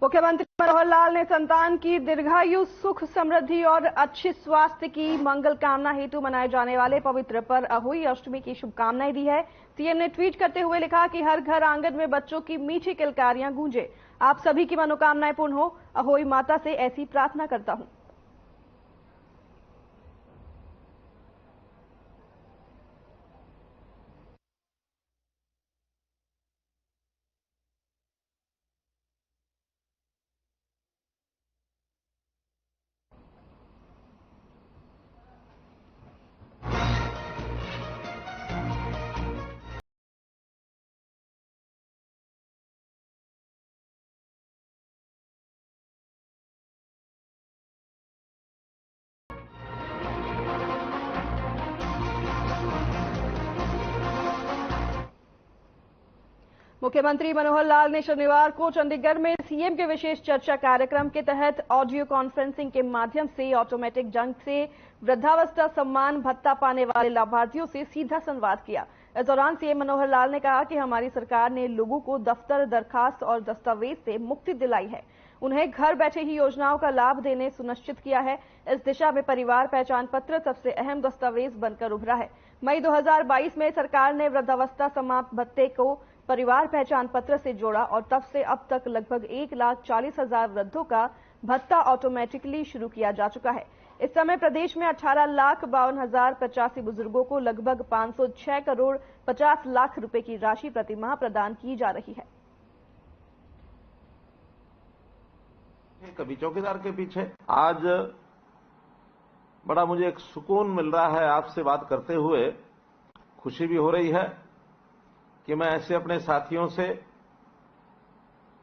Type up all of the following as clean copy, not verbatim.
मुख्यमंत्री मनोहर लाल ने संतान की दीर्घायु, सुख, समृद्धि और अच्छी स्वास्थ्य की मंगल कामना हेतु मनाए जाने वाले पवित्र पर्व अहोई अष्टमी की शुभकामनाएं दी है। सीएम ने ट्वीट करते हुए लिखा कि हर घर आंगन में बच्चों की मीठी किलकारियां गूंजे। आप सभी की मनोकामनाएं पूर्ण हो, अहोई माता से ऐसी प्रार्थना करता हूं। मुख्यमंत्री मनोहर लाल ने शनिवार को चंडीगढ़ में सीएम के विशेष चर्चा कार्यक्रम के तहत ऑडियो कॉन्फ्रेंसिंग के माध्यम से ऑटोमेटिक ढंग से वृद्धावस्था सम्मान भत्ता पाने वाले लाभार्थियों से सीधा संवाद किया। इस दौरान सीएम मनोहर लाल ने कहा कि हमारी सरकार ने लोगों को दफ्तर, दरखास्त और दस्तावेज से मुक्ति दिलाई है। उन्हें घर बैठे ही योजनाओं का लाभ देने सुनिश्चित किया है। इस दिशा में परिवार पहचान पत्र सबसे अहम दस्तावेज बनकर उभरा है। मई 2022 में सरकार ने वृद्धावस्था सम्मान भत्ते को परिवार पहचान पत्र से जोड़ा और तब से अब तक लगभग 1,40,000 वृद्धों का भत्ता ऑटोमेटिकली शुरू किया जा चुका है। इस समय प्रदेश में 18,52,085 बुजुर्गों को लगभग 506 करोड़ 50 लाख रुपए की राशि प्रति माह प्रदान की जा रही है। कभी चौकीदार के पीछे, आज बड़ा मुझे एक सुकून मिल रहा है आपसे बात करते हुए। खुशी भी हो रही है कि मैं ऐसे अपने साथियों से,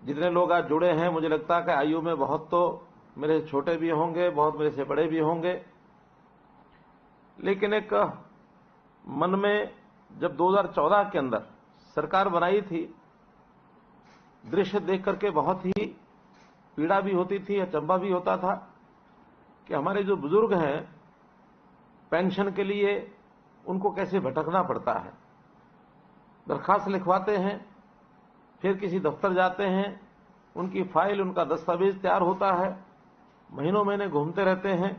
जितने लोग आज जुड़े हैं, मुझे लगता है कि आयु में बहुत तो मेरे से छोटे भी होंगे, बहुत मेरे से बड़े भी होंगे, लेकिन एक मन में जब 2014 के अंदर सरकार बनाई थी, दृश्य देख करके बहुत ही पीड़ा भी होती थी, अचंभा भी होता था कि हमारे जो बुजुर्ग हैं, पेंशन के लिए उनको कैसे भटकना पड़ता है। दरखास्त लिखवाते हैं, फिर किसी दफ्तर जाते हैं, उनकी फाइल, उनका दस्तावेज तैयार होता है, महीनों महीने घूमते रहते हैं,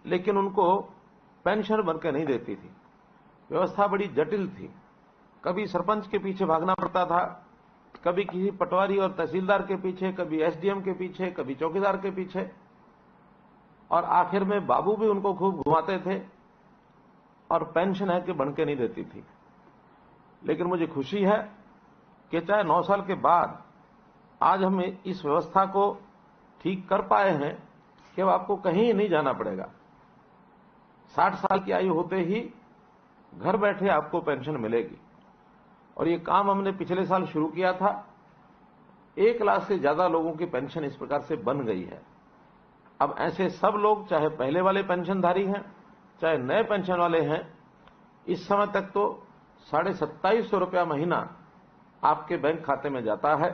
लेकिन उनको पेंशन बनकर नहीं देती थी। व्यवस्था बड़ी जटिल थी। कभी सरपंच के पीछे भागना पड़ता था, कभी किसी पटवारी और तहसीलदार के पीछे, कभी एसडीएम के पीछे, कभी चौकीदार के पीछे, और आखिर में बाबू भी उनको खूब घुमाते थे और पेंशन है कि बनके नहीं देती थी। लेकिन मुझे खुशी है कि चाहे 9 साल के बाद आज हम इस व्यवस्था को ठीक कर पाए हैं कि अब आपको कहीं नहीं जाना पड़ेगा। 60 साल की आयु होते ही घर बैठे आपको पेंशन मिलेगी। और ये काम हमने पिछले साल शुरू किया था। 1 लाख से ज्यादा लोगों की पेंशन इस प्रकार से बन गई है। अब ऐसे सब लोग, चाहे पहले वाले पेंशनधारी हैं, चाहे नए पेंशन वाले हैं, इस समय तक तो 2750 रुपया महीना आपके बैंक खाते में जाता है।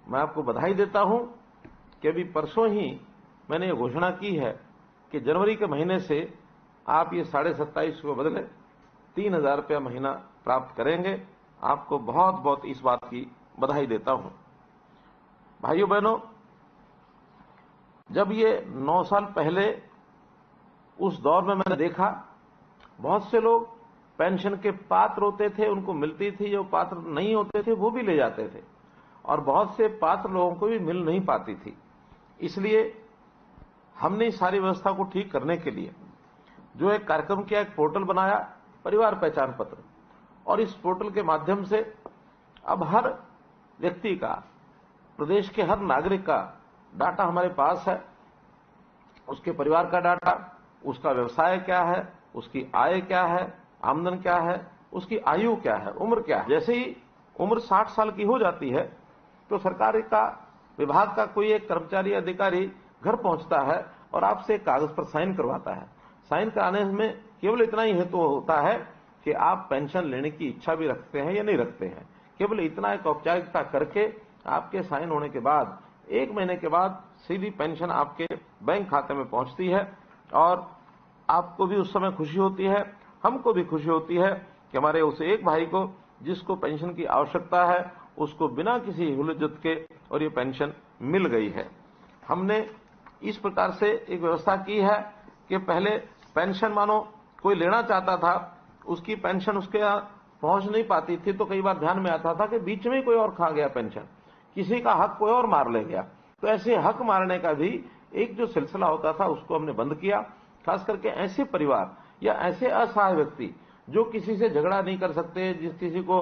मैं आपको बधाई देता हूं कि अभी परसों ही मैंने ये घोषणा की है कि जनवरी के महीने से आप ये 2750 को बदले 3,000 रुपया महीना प्राप्त करेंगे। आपको बहुत बहुत इस बात की बधाई देता हूं। भाइयों बहनों, जब ये 9 साल पहले उस दौर में मैंने देखा, बहुत से लोग पेंशन के पात्र होते थे, उनको मिलती थी, जो पात्र नहीं होते थे वो भी ले जाते थे, और बहुत से पात्र लोगों को भी मिल नहीं पाती थी। इसलिए हमने इस सारी व्यवस्था को ठीक करने के लिए जो एक कार्यक्रम किया, एक पोर्टल बनाया, परिवार पहचान पत्र, और इस पोर्टल के माध्यम से अब हर व्यक्ति का, प्रदेश के हर नागरिक का डाटा हमारे पास है। उसके परिवार का डाटा, उसका व्यवसाय क्या है, उसकी आय क्या है, आमदन क्या है, उसकी आयु क्या है, उम्र क्या है। जैसे ही उम्र 60 साल की हो जाती है तो सरकार का, विभाग का कोई एक कर्मचारी अधिकारी घर पहुंचता है और आपसे कागज पर साइन करवाता है। साइन कराने में केवल इतना ही हेतु होता है कि आप पेंशन लेने की इच्छा भी रखते हैं या नहीं रखते हैं। केवल इतना एक औपचारिकता करके आपके साइन होने के बाद 1 महीने के बाद सीधी पेंशन आपके बैंक खाते में पहुंचती है, और आपको भी उस समय खुशी होती है, हमको भी खुशी होती है कि हमारे उस एक भाई को जिसको पेंशन की आवश्यकता है, उसको बिना किसी हुलझुल के और ये पेंशन मिल गई है। हमने इस प्रकार से एक व्यवस्था की है कि पहले पेंशन मानो कोई लेना चाहता था, उसकी पेंशन उसके यहाँ पहुंच नहीं पाती थी, तो कई बार ध्यान में आता था कि बीच में कोई और खा गया पेंशन, किसी का हक कोई और मार ले गया। तो ऐसे हक मारने का भी एक जो सिलसिला होता था उसको हमने बंद किया। खास करके ऐसे परिवार या ऐसे असहाय व्यक्ति जो किसी से झगड़ा नहीं कर सकते, जिस किसी को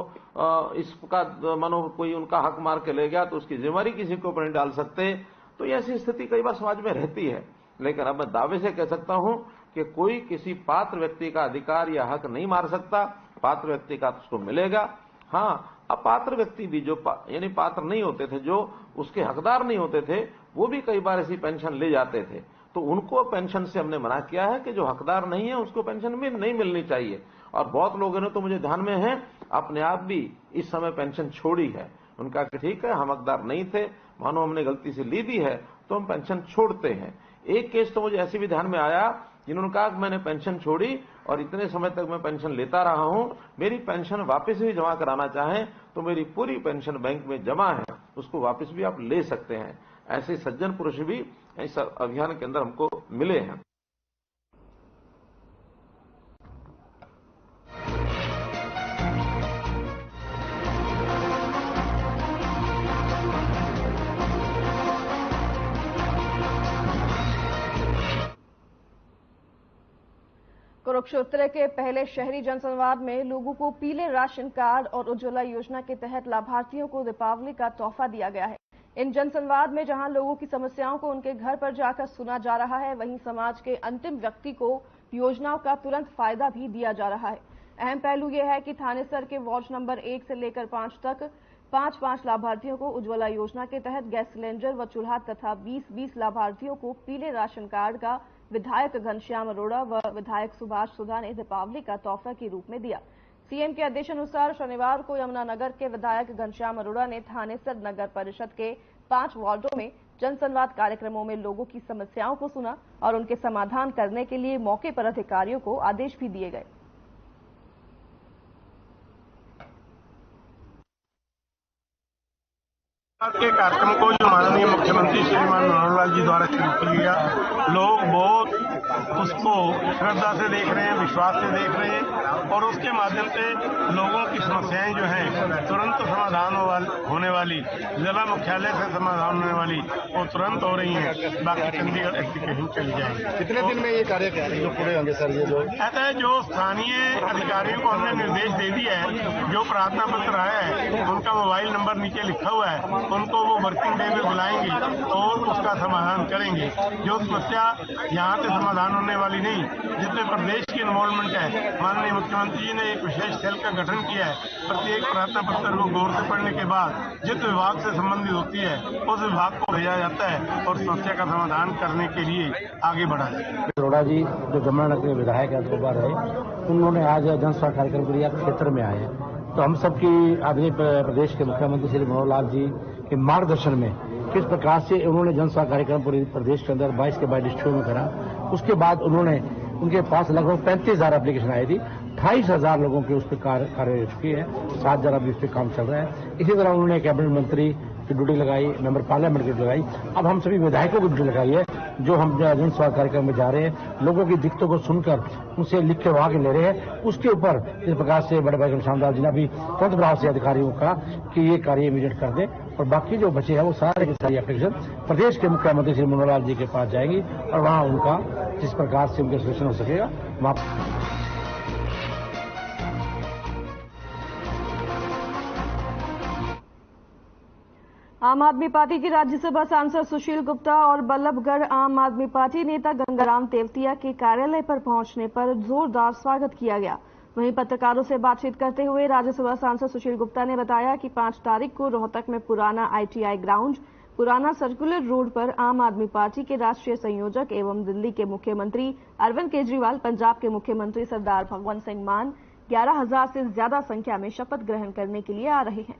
इसका मानो कोई उनका हक मार के ले गया तो उसकी जिम्मेदारी किसी को ऊपर नहीं डाल सकते, तो ऐसी स्थिति कई बार समाज में रहती है। लेकिन अब मैं दावे से कह सकता हूं कि कोई किसी पात्र व्यक्ति का अधिकार या हक नहीं मार सकता, पात्र व्यक्ति का उसको मिलेगा। हाँ, अपात्र व्यक्ति भी जो यानी पात्र नहीं होते थे, जो उसके हकदार नहीं होते थे, वो भी कई बार ऐसी पेंशन ले जाते थे, तो उनको पेंशन से हमने मना किया है कि जो हकदार नहीं है उसको पेंशन में नहीं मिलनी चाहिए। और बहुत लोगों ने तो मुझे ध्यान में है अपने आप भी इस समय पेंशन छोड़ी है। उनका कि ठीक है, हम हकदार नहीं थे, मानो हमने गलती से ली भी है तो हम पेंशन छोड़ते हैं। एक केस तो मुझे ऐसे भी ध्यान में आया जिन्होंने कहा कि मैंने पेंशन छोड़ी और इतने समय तक मैं पेंशन लेता रहा हूं, मेरी पेंशन वापस भी जमा कराना चाहें तो मेरी पूरी पेंशन बैंक में जमा है, उसको वापस भी आप ले सकते हैं। ऐसे सज्जन पुरुष भी इस अभियान के अंदर हमको मिले हैं। कुरुक्षेत्र के पहले शहरी जनसंवाद में लोगों को पीले राशन कार्ड और उज्ज्वला योजना के तहत लाभार्थियों को दीपावली का तोहफा दिया गया है। इन जनसंवाद में जहां लोगों की समस्याओं को उनके घर पर जाकर सुना जा रहा है, वहीं समाज के अंतिम व्यक्ति को योजनाओं का तुरंत फायदा भी दिया जा रहा है। अहम पहलू यह है कि थानेसर के वार्ड नंबर 1 से लेकर 5 तक 5-5 लाभार्थियों को उज्ज्वला योजना के तहत गैस सिलेंडर व चूल्हा तथा 20-20 लाभार्थियों को पीले राशन कार्ड का विधायक घनश्याम अरोड़ा व विधायक सुभाष सुधा ने दीपावली का तोहफा के रूप में दिया। सीएम के आदेशानुसार शनिवार को यमुनानगर के विधायक घनश्याम अरोड़ा ने थानेसर नगर परिषद के 5 वार्डों में जनसंवाद कार्यक्रमों में लोगों की समस्याओं को सुना और उनके समाधान करने के लिए मौके पर अधिकारियों को आदेश भी दिए गए। के कार्यक्रम को जो माननीय मुख्यमंत्री श्रीमान मनोहर लाल जी द्वारा शुरू किया गया, लोग बहुत उसको श्रद्धा से देख रहे हैं, विश्वास से देख रहे हैं और उसके माध्यम से लोगों की समस्याएं जो हैं तुरंत समाधान होने वाली, जिला मुख्यालय से समाधान होने वाली वो तुरंत हो रही हैं। बाकी चंडीगढ़ एप्लीकेशन चली जाएगी। कितने दिन में ये कार्य जो पूरे होंगे सर? ये जो ऐसा है, जो स्थानीय अधिकारियों को हमने निर्देश दे दिया है, जो प्रार्थना पत्र आया है उनका मोबाइल नंबर नीचे लिखा हुआ है, उनको वो वर्किंग डे में बुलाएंगे और उसका समाधान करेंगे। जो समस्या यहाँ से समाधान होने वाली नहीं, जिसमें प्रदेश की इन्वॉल्वमेंट है, माननीय मुख्यमंत्री जी ने एक विशेष सेल का गठन किया है। प्रत्येक प्रार्थना पत्र को गौर से पढ़ने के बाद जिस विभाग से संबंधित होती है उस विभाग को भेजा जाता है और समस्या का समाधान करने के लिए आगे बढ़ा जाता है। अरोड़ा जी जो यमुनानगर के विधायक है 2 बार रहे, उन्होंने आज जनसभा कार्यक्रम के लिए क्षेत्र में आए, तो हम सबकी आदरणीय प्रदेश के मुख्यमंत्री श्री मनोहर लाल जी के मार्गदर्शन में किस प्रकार से उन्होंने जनसभा कार्यक्रम पूरे प्रदेश के अंदर 22 के 22 डिस्ट्रिक्टों में करा। उसके बाद उन्होंने उनके पास लगभग 35,000 एप्लीकेशन आई थी, 28,000 लोगों के उस पर कार्य हो चुकी है, 7,000 अभी उस पर काम चल रहा है। इसी तरह उन्होंने कैबिनेट मंत्री की ड्यूटी लगाई, मेंबर पार्लियामेंट की ड्यूटी लगाई। अब हम सभी विधायकों की ड्यूटी लगाई है, जो हम जनसभा कार्यक्रम में जा रहे हैं, लोगों की दिक्कतों को सुनकर उनसे लिख के वहां के ले रहे हैं। उसके ऊपर इस प्रकार से बड़े भाई घनश्याम दास जी ने भी तुरंत प्रभाव से अधिकारियों का कि ये कार्य इमीडिएट कर दें और बाकी जो बचे हैं वो सारे की सारी एप्लीकेशन प्रदेश के मुख्यमंत्री श्री मनोहर लाल जी के पास जाएंगी और वहां उनका जिस प्रकार से उनका सोल्यूशन हो सकेगा वहां। आम आदमी पार्टी के राज्यसभा सांसद सुशील गुप्ता और बल्लभगढ़ आम आदमी पार्टी नेता गंगाराम तेवतिया के कार्यालय पर पहुंचने पर जोरदार स्वागत किया गया। वहीं पत्रकारों से बातचीत करते हुए राज्यसभा सांसद सुशील गुप्ता ने बताया कि 5 तारीख को रोहतक में पुराना ITI ग्राउंड, पुराना सर्कुलर रोड पर आम आदमी पार्टी के राष्ट्रीय संयोजक एवं दिल्ली के मुख्यमंत्री अरविंद केजरीवाल, पंजाब के मुख्यमंत्री सरदार भगवंत सिंह मान 11,000 से ज्यादा संख्या में शपथ ग्रहण करने के लिए आ रहे हैं।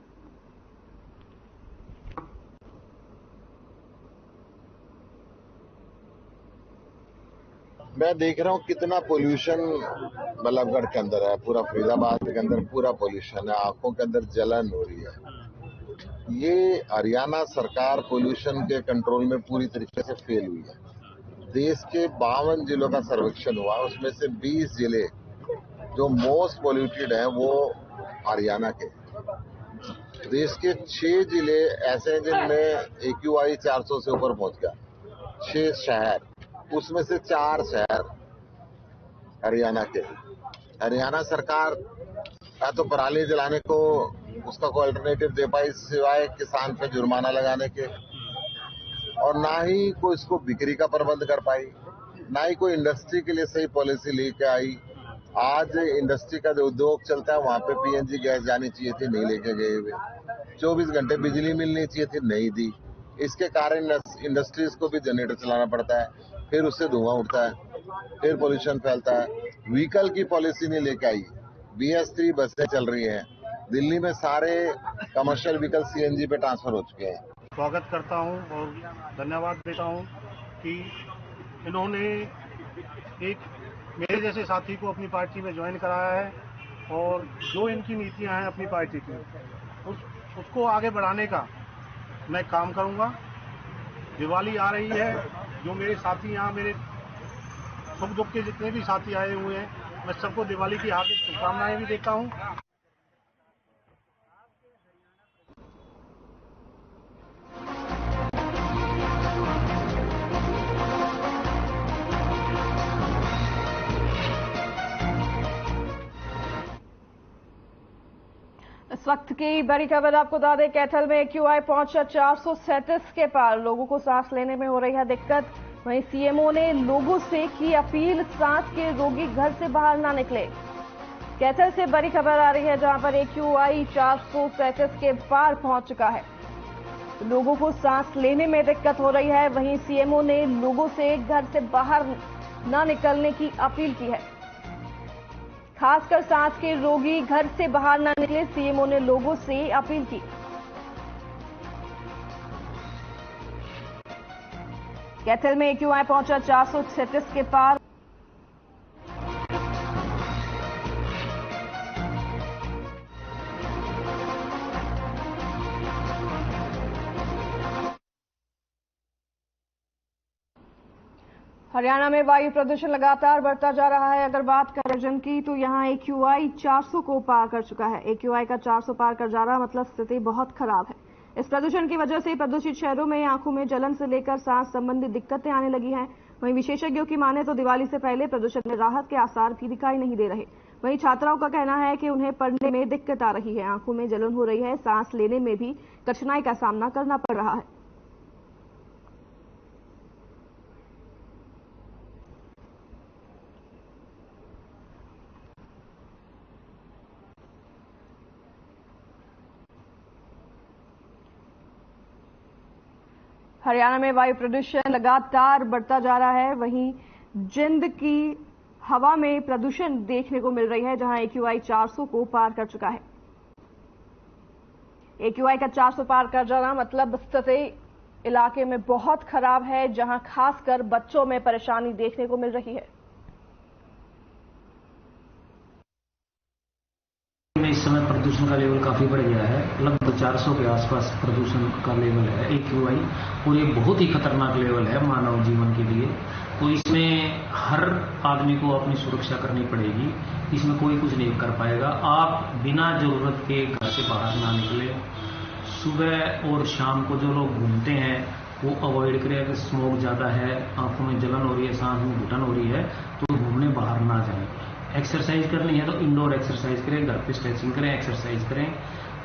मैं देख रहा हूँ कितना पोल्यूशन बल्लभगढ़ के अंदर है, पूरा फरीदाबाद के अंदर पूरा पोल्यूशन है, आंखों के अंदर जलन हो रही है। ये हरियाणा सरकार पोल्यूशन के कंट्रोल में पूरी तरीके से फेल हुई है। देश के 52 जिलों का सर्वेक्षण हुआ, उसमें से 20 जिले जो मोस्ट पोल्यूटेड हैं वो हरियाणा के। देश के 6 जिले ऐसे हैं जिनमें AQI 400 से ऊपर पहुंच गया, 6 शहर, उसमें से 4 शहर हरियाणा के। हरियाणा सरकार या तो पराली जलाने को उसका कोई अल्टरनेटिव दे पाई सिवाय किसान पे जुर्माना लगाने के, और ना ही कोई इसको बिक्री का प्रबंध कर पाई, ना ही कोई इंडस्ट्री के लिए सही पॉलिसी लेके आई। आज इंडस्ट्री का जो उद्योग चलता है वहां पे PNG गैस जानी चाहिए थी, नहीं लेके गए हुए। 24 घंटे बिजली मिलनी चाहिए थी, नहीं दी। इसके कारण इंडस्ट्रीज को भी जनरेटर चलाना पड़ता है, फिर उससे धुआं उठता है, फिर पोल्यूशन फैलता है। व्हीकल की पॉलिसी नहीं लेके आई। BS3 बसें चल रही हैं, दिल्ली में सारे कमर्शियल व्हीकल CNG पे ट्रांसफर हो चुके हैं। स्वागत करता हूं और धन्यवाद देता हूं कि इन्होंने एक मेरे जैसे साथी को अपनी पार्टी में ज्वाइन कराया है, और जो इनकी नीतियां हैं अपनी पार्टी की उसको आगे बढ़ाने का मैं काम करूंगा। दिवाली आ रही है, जो मेरे साथी यहाँ मेरे सुख दुख के जितने भी साथी आए हुए हैं, मैं सबको दिवाली की हार्दिक शुभकामनाएं भी देता हूं। इस वक्त की बड़ी खबर आपको बता दें, कैथल में AQI पहुंचा 437 के पार, लोगों को सांस लेने में हो रही है दिक्कत। वहीं CMO ने लोगों से की अपील, सांस के रोगी घर से बाहर ना निकले। कैथल से बड़ी खबर आ रही है, जहां पर AQI 437 के पार पहुंच चुका है, लोगों को सांस लेने में दिक्कत हो रही है। वहीं CMO ने लोगों से घर से बाहर ना निकलने की अपील की है, खासकर सांस के रोगी घर से बाहर न निकले, CMO ने लोगों से अपील की। कैथल में AQI पहुंचा 436 के पार। हरियाणा में वायु प्रदूषण लगातार बढ़ता जा रहा है। अगर बात करें प्रदूषण की, तो यहां AQI 400 को पार कर चुका है। AQI का 400 पार कर जा रहा, मतलब स्थिति बहुत खराब है। इस प्रदूषण की वजह से प्रदूषित शहरों में आंखों में जलन से लेकर सांस संबंधी दिक्कतें आने लगी हैं। वहीं विशेषज्ञों की माने तो दिवाली से पहले प्रदूषण में राहत के आसार भी दिखाई नहीं दे रहे। वहीं छात्राओं का कहना है कि उन्हें पढ़ने में दिक्कत आ रही है, आंखों में जलन हो रही है, सांस लेने में भी कठिनाई का सामना करना पड़ रहा है। हरियाणा में वायु प्रदूषण लगातार बढ़ता जा रहा है। वहीं जिंद की हवा में प्रदूषण देखने को मिल रही है, जहां AQI 400 को पार कर चुका है। AQI का 400 पार कर जाना मतलब स्थिति इलाके में बहुत खराब है, जहां खासकर बच्चों में परेशानी देखने को मिल रही है। इस समय प्रदूषण का लेवल काफी बढ़ गया है, लगभग 400 के आसपास प्रदूषण का लेवल है AQI, और ये बहुत ही खतरनाक लेवल है मानव जीवन के लिए। तो इसमें हर आदमी को अपनी सुरक्षा करनी पड़ेगी, इसमें कोई कुछ नहीं कर पाएगा। आप बिना जरूरत के घर से बाहर ना निकले। सुबह और शाम को जो लोग घूमते हैं वो अवॉइड करें। अगर स्मोक ज्यादा है, आंखों में जलन हो रही है, सांस में घुटन हो रही है, तो घूमने बाहर ना जाएं। एक्सरसाइज करनी है तो इंडोर एक्सरसाइज करें, घर पे स्ट्रेचिंग करें, एक्सरसाइज करें,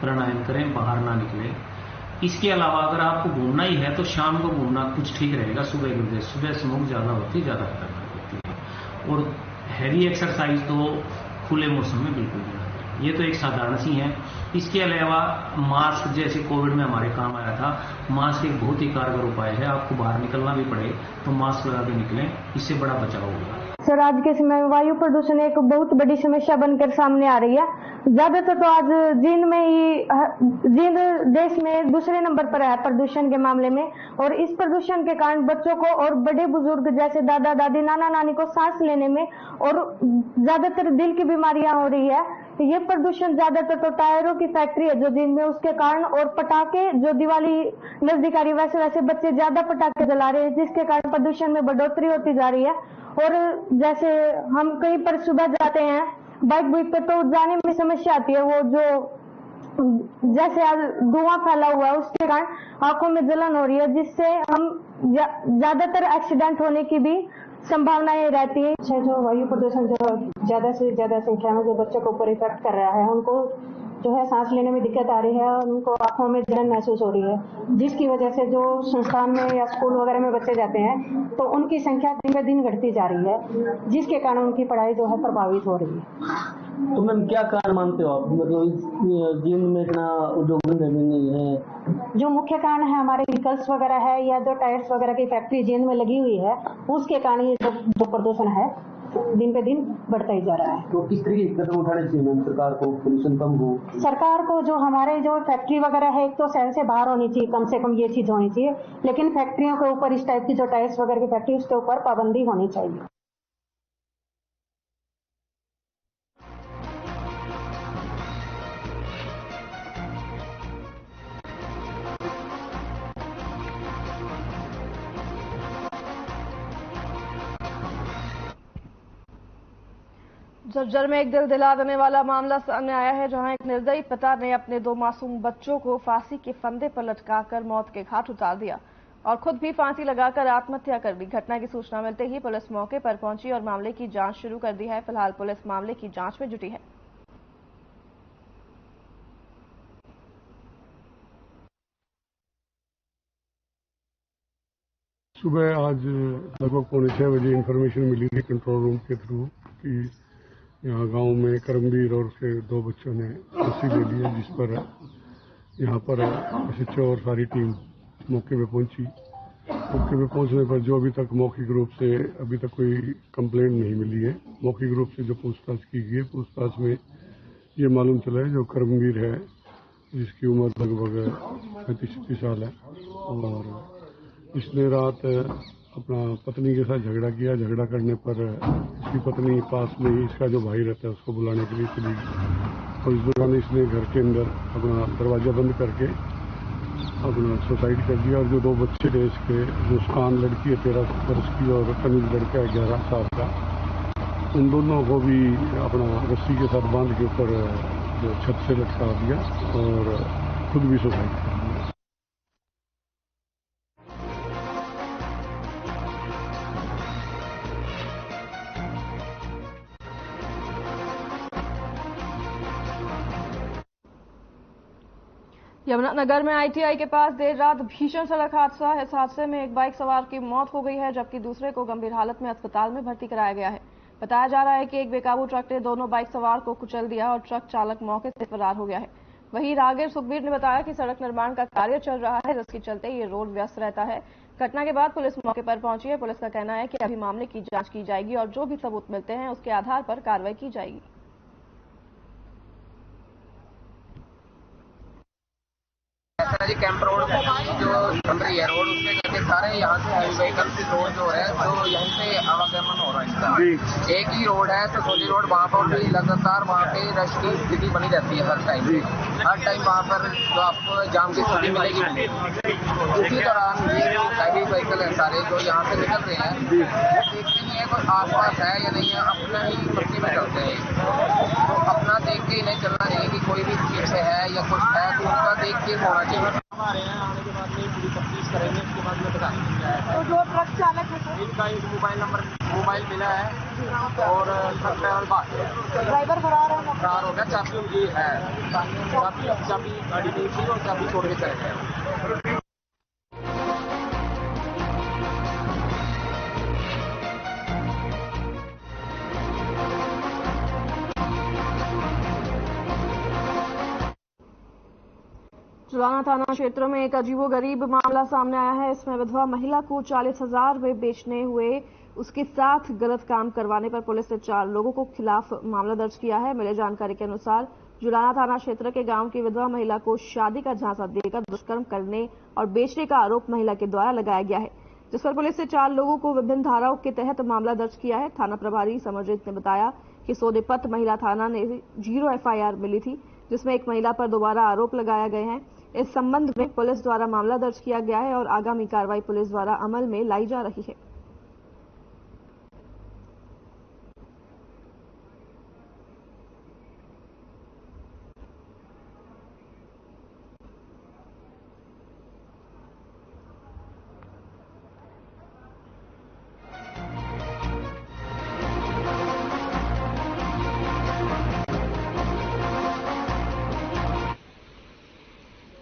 प्राणायाम करें, बाहर ना निकलें। इसके अलावा अगर आपको घूमना ही है तो शाम को घूमना कुछ ठीक रहेगा, सुबह की वजह। सुबह स्मोक ज्यादा होती है, ज्यादा खतरनाक होती है। और हैवी एक्सरसाइज तो खुले मौसम में बिल्कुल नहीं करें। ये तो एक साधारण सी है। इसके अलावा मास्क, जैसे कोविड में हमारे काम आया था, मास्क एक बहुत ही कारगर उपाय है। आपको बाहर निकलना भी पड़े तो मास्क लगा के निकलें, इससे बड़ा बचाव होगा। सर, आज के समय में वायु प्रदूषण एक बहुत बड़ी समस्या बनकर सामने आ रही है। ज्यादातर तो आज जींद देश में दूसरे नंबर पर है प्रदूषण के मामले में, और इस प्रदूषण के कारण बच्चों को और बड़े बुजुर्ग जैसे दादा दादी नाना नानी को सांस लेने में और ज्यादातर दिल की बीमारियां हो रही है। ये प्रदूषण ज्यादातर तो टायरों की फैक्ट्री है जो जिनमें उसके कारण, और पटाखे जो दिवाली नजदीक आ रही है वैसे बच्चे ज्यादा पटाखे जला रहे हैं, जिसके कारण प्रदूषण में बढ़ोतरी होती जा रही है। और जैसे हम कहीं पर सुबह जाते हैं बाइक बुइक पे तो जाने में समस्या आती है, वो जो जैसे आज धुआं फैला हुआ है उसके कारण आंखों में जलन हो रही है, जिससे हम ज्यादातर एक्सीडेंट होने की भी संभावनाएं रहती है। जो वायु प्रदूषण जो ज्यादा से ज्यादा संख्या में जो बच्चों के ऊपर इफेक्ट कर रहा है, उनको जो है सांस लेने में दिक्कत आ रही है और उनको आंखों में जलन महसूस हो रही है, जिसकी वजह से जो संस्थान में या स्कूल वगैरह में बच्चे जाते हैं तो उनकी संख्या दिन ब दिन घटती जा रही है, जिसके कारण उनकी पढ़ाई जो है प्रभावित हो रही है। तो मैम क्या कारण मानते हो आप, मतलब जींद में इतना उद्योग नहीं है? जो मुख्य कारण है हमारे व्हीकल्स वगैरह है या जो टायर्स वगैरह की फैक्ट्री जींद में लगी हुई है, उसके कारण ये जो प्रदूषण है दिन पे दिन बढ़ता ही जा रहा है। तो किस तरीके के कदम उठाने चाहिए मैम सरकार को, पोल्यूशन कम हो? सरकार को जो हमारे जो फैक्ट्री वगैरह है, एक तो शहर से बाहर होनी चाहिए, कम से कम ये चीज होनी चाहिए, लेकिन फैक्ट्रियों के ऊपर इस टाइप की जो टायर्स वगैरह की फैक्ट्री उसके ऊपर पाबंदी होनी चाहिए। झज्जर में एक दिल दिला देने वाला मामला सामने आया है, जहां एक निर्दयी पिता ने अपने 2 मासूम बच्चों को फांसी के फंदे पर लटकाकर मौत के घाट उतार दिया और खुद भी फांसी लगाकर आत्महत्या कर ली। घटना की सूचना मिलते ही पुलिस मौके पर पहुंची और मामले की जांच शुरू कर दी है। फिलहाल पुलिस मामले की जांच में जुटी है। सुबह आज लगभग 5:45 बजे इंफॉर्मेशन मिली थी कंट्रोल रूम के थ्रू कि यहाँ गांव में करमवीर और उसके 2 बच्चों ने फांसी ले ली है, जिस पर यहाँ पर SHO और सारी टीम मौके पे पहुंची। मौके पे पहुंचने पर जो अभी तक मौखिक रूप से अभी तक कोई कंप्लेंट नहीं मिली है। मौखिक रूप से जो पूछताछ की गई है, पूछताछ में ये मालूम चला है जो करमवीर है, जिसकी उम्र लगभग 35 साल है, और इसने रात अपना पत्नी के साथ झगड़ा किया। झगड़ा करने पर इसकी पत्नी पास में ही इसका जो भाई रहता है उसको बुलाने के लिए चली गई, और इस दौरान इसने घर के अंदर अपना दरवाजा बंद करके अपना सुसाइड कर दिया। और जो 2 बच्चे थे इसके, मुस्कान लड़की है 13 वर्ष की और तमीज लड़का है 11 साल का, उन दोनों को भी अपना रस्सी के साथ बांध के ऊपर जो छत से लटका दिया और खुद भी सुसाइड कर दिया। यमुनानगर में ITI के पास देर रात भीषण सड़क हादसा। इस हादसे में एक बाइक सवार की मौत हो गई है, जबकि दूसरे को गंभीर हालत में अस्पताल में भर्ती कराया गया है। बताया जा रहा है कि एक बेकाबू ट्रक ने दोनों बाइक सवार को कुचल दिया और ट्रक चालक मौके से फरार हो गया है। वहीं राहगीर सुखबीर ने बताया कि सड़क निर्माण का कार्य चल रहा है, जिसके चलते ये रोड व्यस्त रहता है। घटना के बाद पुलिस मौके पर पहुंची है। पुलिस का कहना है कि अभी मामले की जांच की जाएगी और जो भी सबूत मिलते हैं उसके आधार पर कार्रवाई की जाएगी। जी कैंप रोड जो बन रही है रोड, उसके चलते सारे यहाँ से हैवी व्हीकल की रोड जो है तो यहीं से आवागमन हो रहा है इसका। एक ही रोड है ससोली रोड, वहाँ पर भी लगातार वहाँ पे रश की स्थिति बनी रहती है हर टाइम वहाँ पर जो आपको जाम की स्थिति मिलेगी। उसी दौरान ये जो हैवी व्हीकल है सारे जो यहाँ से निकल रहे हैं, देखते नहीं है कोई आसपास है या नहीं है, अपना ही मस्ती में चलते हैं। तो अपना देख के इन्हें चलना चाहिए कि कोई भी पीछे है या कुछ है तो उनका देख के होना चाहिए। हमारे यहाँ आने के बाद में पूरी तफ्तीश करेंगे, उसके बाद में बताएंगे। तो जो ट्रक चालक है इनका एक मोबाइल मिला है और ट्रक ड्राइवर बाहर, ड्राइवर फरार हो गया। चाबी उनकी है, चाबी गाड़ी नहीं थी और चाबी छोड़ के चले गए। जुलाना थाना क्षेत्र में एक अजीबोगरीब मामला सामने आया है। इसमें विधवा महिला को 40,000 में बेचने हुए उसके साथ गलत काम करवाने पर पुलिस ने 4 लोगों को खिलाफ मामला दर्ज किया है। मिली जानकारी के अनुसार जुलाना थाना क्षेत्र के गांव की विधवा महिला को शादी का झांसा देकर दुष्कर्म करने और बेचने का आरोप महिला के द्वारा लगाया गया है, जिस पर पुलिस ने 4 लोगों को विभिन्न धाराओं के तहत मामला दर्ज किया है। थाना प्रभारी समरजीत ने बताया कि सोनीपत महिला थाना ने 0 FIR मिली थी, जिसमें एक महिला पर दोबारा आरोप लगाया गए हैं। इस संबंध में पुलिस द्वारा मामला दर्ज किया गया है और आगामी कार्रवाई पुलिस द्वारा अमल में लाई जा रही है।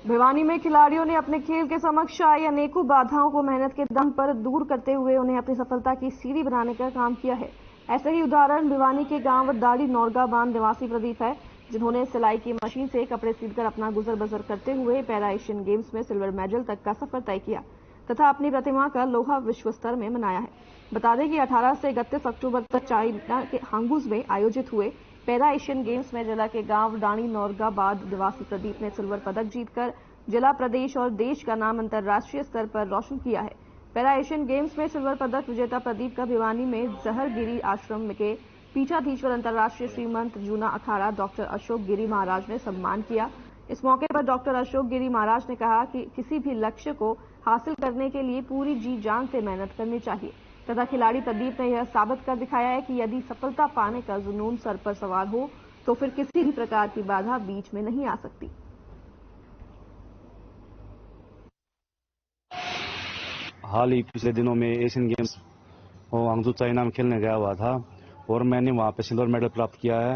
भिवानी में खिलाड़ियों ने अपने खेल के समक्ष आई अनेकों बाधाओं को मेहनत के दम पर दूर करते हुए उन्हें अपनी सफलता की सीढ़ी बनाने का काम किया है। ऐसे ही उदाहरण भिवानी के गांव दाड़ी नौरगा बांध निवासी प्रदीप है, जिन्होंने सिलाई की मशीन से कपड़े सीलकर अपना गुजर बसर करते हुए पैरा एशियन गेम्स में सिल्वर मेडल तक का सफर तय किया तथा अपनी प्रतिमा का लोहा विश्व स्तर में मनाया है। बता दें कि 18 से 31 अक्टूबर तक चाइना के हांगुज में आयोजित हुए पैरा एशियन गेम्स में जिला के गांव दाड़ी नौरगाबाद निवासी प्रदीप ने सिल्वर पदक जीतकर जिला, प्रदेश और देश का नाम अंतर्राष्ट्रीय स्तर पर रोशन किया है। पैरा एशियन गेम्स में सिल्वर पदक विजेता प्रदीप का भिवानी में जहरगिरी आश्रम के पीठाधीश्वर अंतर्राष्ट्रीय श्रीमंत जूना अखाड़ा डॉक्टर अशोक गिरी महाराज ने सम्मान किया। इस मौके पर डॉक्टर अशोक गिरी महाराज ने कहा कि किसी भी लक्ष्य को हासिल करने के लिए पूरी जी जान से मेहनत करनी चाहिए तथा खिलाड़ी प्रदीप ने यह साबित कर दिखाया है कि यदि सफलता पाने का जुनून सर पर सवार हो तो फिर किसी भी प्रकार की बाधा बीच में नहीं आ सकती। हाल ही पिछले दिनों में एशियन गेम्स हांगझू चाइना में खेलने गया हुआ था और मैंने वहां पे सिल्वर मेडल प्राप्त किया है।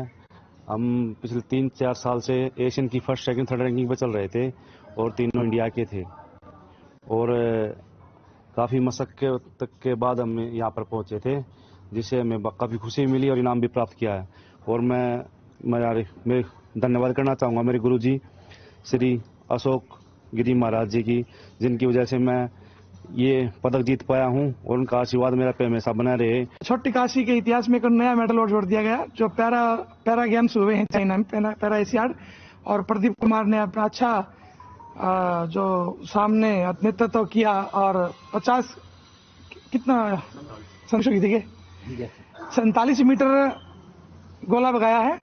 हम पिछले 3-4 साल से एशियन की फर्स्ट, सेकंड, थर्ड रैंकिंग पे चल रहे थे और तीनों इंडिया के थे और काफ़ी मशक्कत के बाद हम यहाँ पर पहुँचे थे, जिससे हमें काफ़ी खुशी मिली और इनाम भी प्राप्त किया है। और मैं धन्यवाद करना चाहूँगा मेरे गुरुजी श्री अशोक गिरी महाराज जी की, जिनकी वजह से मैं ये पदक जीत पाया हूँ और उनका आशीर्वाद मेरा पे हमेशा बना रहे। छोटी काशी के इतिहास में एक नया मेडल और जोड़ दिया गया, जो पैरा गेम्स हुए हैं चाइना में, पैरा एशियाड, और प्रदीप कुमार ने अपना अच्छा जो सामने नेतृत्व किया और 50 कितना संशोधित देखिए 47 मीटर गोला लगाया है